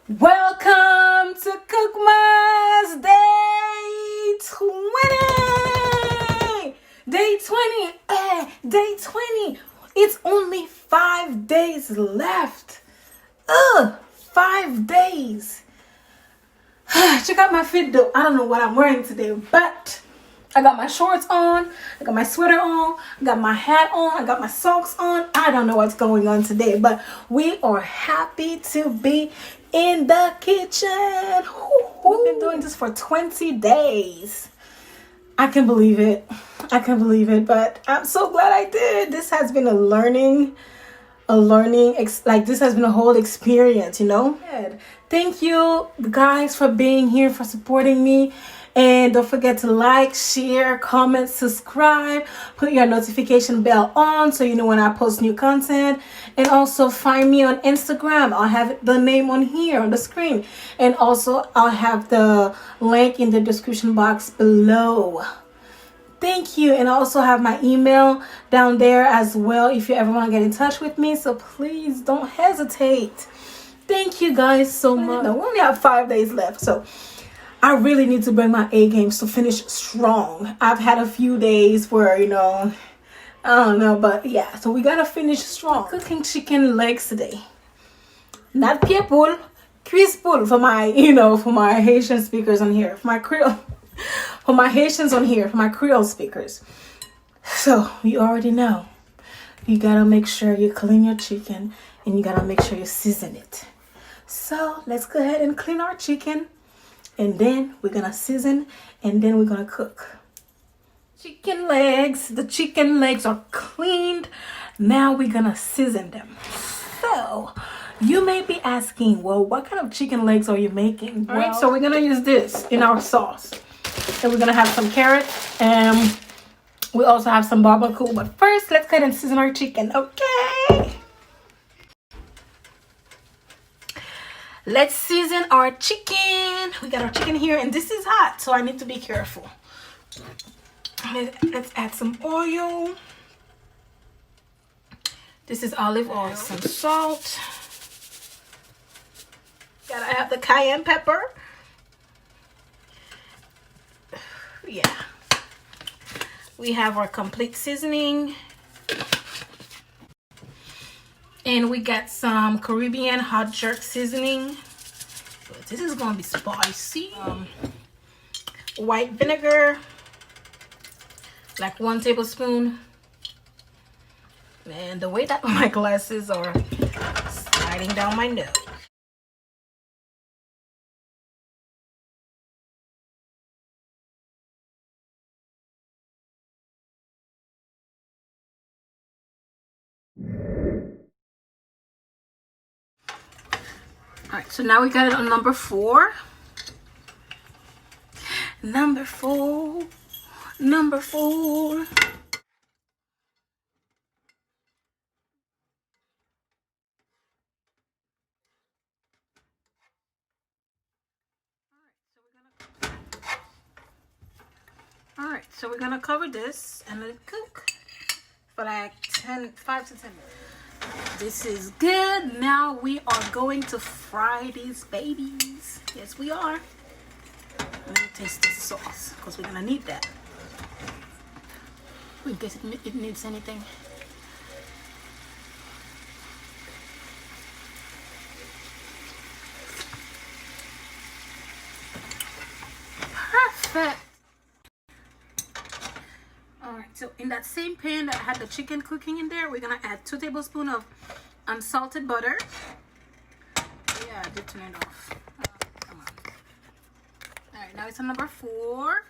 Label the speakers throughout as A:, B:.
A: Welcome to CookMas Day 20! Day 20! Day 20! It's only 5 days left. 5 days. Check out my fit though. I don't know what I'm wearing today, but I got my shorts on, I got my sweater on, I got my hat on, I got my socks on. I don't know what's going on today, but we are happy to be in the kitchen. We've been doing this for 20 days. I can believe it. But I'm so glad I did. This has been a learning, this has been a whole experience, you know. Thank you guys for being here, for supporting me. And don't forget to like, share, comment, subscribe, put your notification bell on so you know when I post new content. And also find me on Instagram. I'll have the name on here on the screen. And also I'll have the link in the description box below. Thank you. And I also have my email down there as well if you ever want to get in touch with me. So please don't hesitate. Thank you guys so much. We only have 5 days left, so I really need to bring my A games to finish strong. I've had a few days where, I don't know, but yeah, so we gotta finish strong. We're cooking chicken legs today. Not pied poule, cuisse poule for my, for my Haitian speakers on here, for my Creole, for my Haitians on here, for my Creole speakers. So you already know, you gotta make sure you clean your chicken and you gotta make sure you season it. So let's go ahead and clean our chicken. And then we're gonna season and then we're gonna cook. Chicken legs. The chicken legs are cleaned. Now we're gonna season them. So you may be asking, well, what kind of chicken legs are you making? All right, so we're gonna use this in our sauce. And we're gonna have some carrots and we also have some barbancourt. But first, let's go ahead and season our chicken, okay? Let's season our chicken. We got our chicken here and this is hot, so I need to be careful. Let's add some oil. This is olive oil, some salt. Gotta have the cayenne pepper. Yeah. We have our complete seasoning. And we got some Caribbean hot jerk seasoning. This is gonna be spicy. White vinegar, like 1 tablespoon. And the way that my glasses are sliding down my nose. All right, so now we got it on number 4. Number 4. All right, so we're gonna cover this and let it cook for like 5 to 10 minutes. This is good. Now we are going to fry these babies. Yes, we are. Let me taste this sauce because we're gonna need that in case it needs anything. Perfect. Alright, so in that same pan that had the chicken cooking in there, we're gonna add 2 tablespoons of unsalted butter. Yeah, I did turn it off. Come on. Alright, now it's on number 4.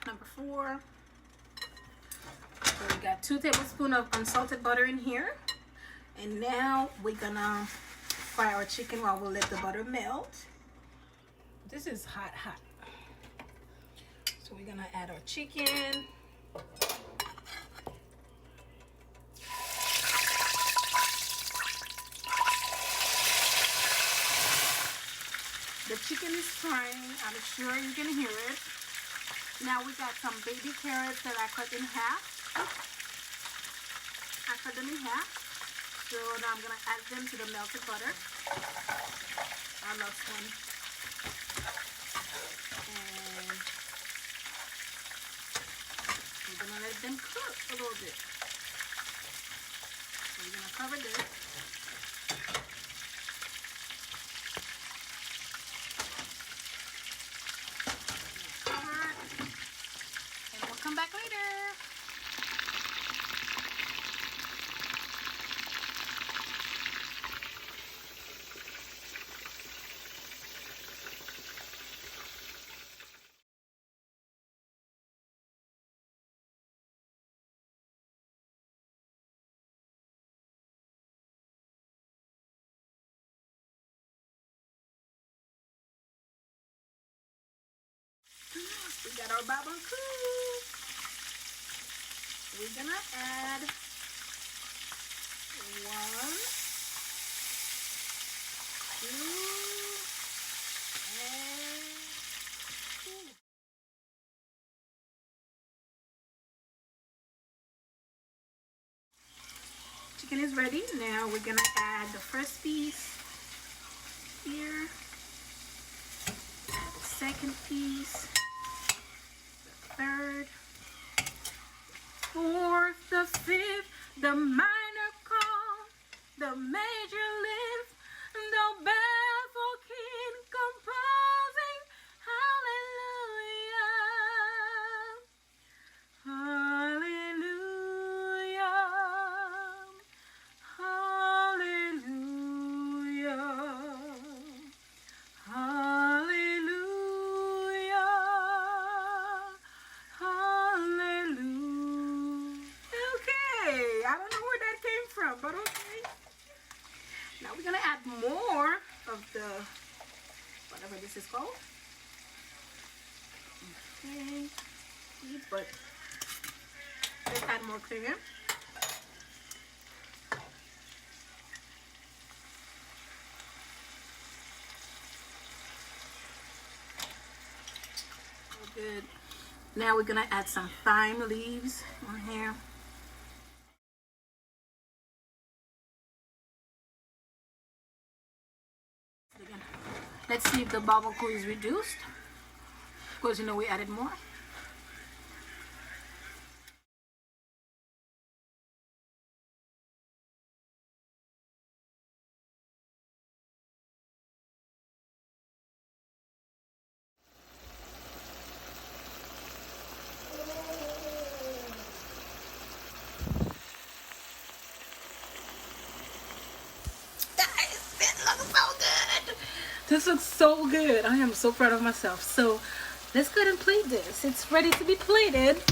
A: So we got 2 tablespoons of unsalted butter in here. And now we're gonna fry our chicken while we let the butter melt. This is hot. So we're gonna add our chicken. The chicken is frying. I'm sure you can hear it. Now we got some baby carrots that I cut in half. So now I'm gonna add them to the melted butter. I lost one. gonna let them cook a little bit. So we're gonna cover this. Cover it, and we'll come back later. We got our barbancourt. We're gonna add 1, 2, and 2. Chicken is ready. Now we're gonna add the first piece here, the second piece, third, fourth, the fifth, the minor call, the major lift, the baffled king composing hallelujah, hallelujah, hallelujah, hallelujah. I don't know where that came from, but okay. Now we're gonna add more of the whatever this is called. Okay, but let's add more cayenne. Good. Now we're gonna add some thyme leaves on here. Let's see if the barbancourt is reduced, because you know we added more. This looks so good. I am so proud of myself. So let's go ahead and plate this. It's ready to be plated.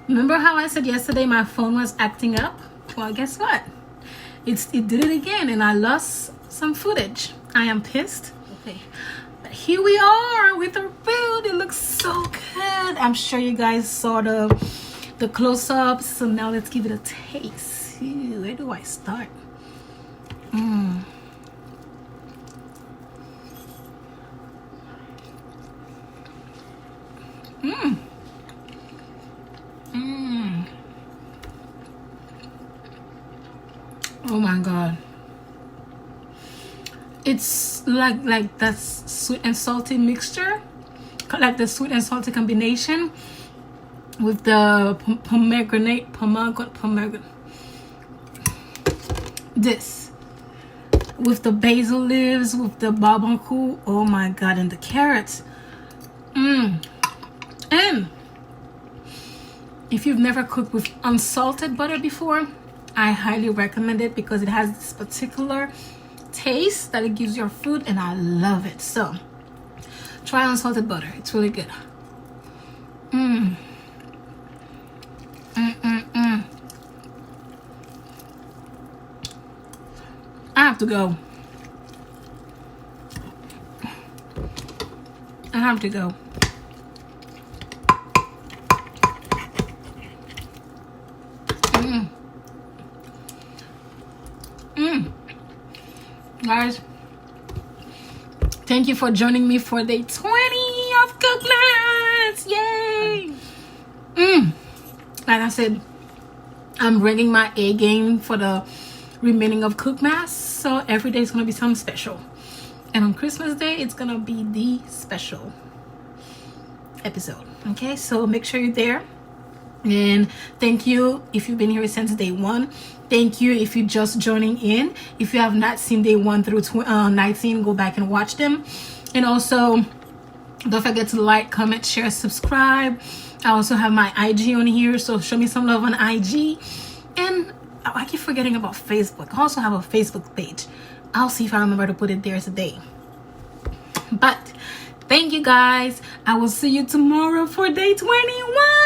A: Remember how I said yesterday my phone was acting up? Well, guess what? It did it again, and I lost some footage. I am pissed. Okay, but here we are with our food. It looks so good. I'm sure you guys saw the close-ups. So now let's give it a taste. Ew, where do I start? Mmm. Mmm. Mmm. Oh my god. It's like that sweet and salty mixture, like the sweet and salty combination with the pomegranate, this with the basil leaves, with the barbancourt. Oh my god, and the carrots. And if you've never cooked with unsalted butter before, I highly recommend it, because it has this particular taste that it gives your food, and I love it. So try unsalted butter. It's really good. I have to go. I have to go. Guys, thank you for joining me for day 20 of CookMas. Yay! Like I said, I'm bringing my A game for the remaining of CookMas, so every day is gonna be something special. And on Christmas Day, it's gonna be the special episode. Okay, so make sure you're there. And thank you if you've been here since day one. Thank you if you're just joining in. If you have not seen day 1 through 19, go back and watch them. And also, don't forget to like, comment, share, subscribe. I also have my IG on here, so show me some love on IG. And I keep forgetting about Facebook. I also have a Facebook page. I'll see if I remember to put it there today. But thank you guys. I will see you tomorrow for day 21.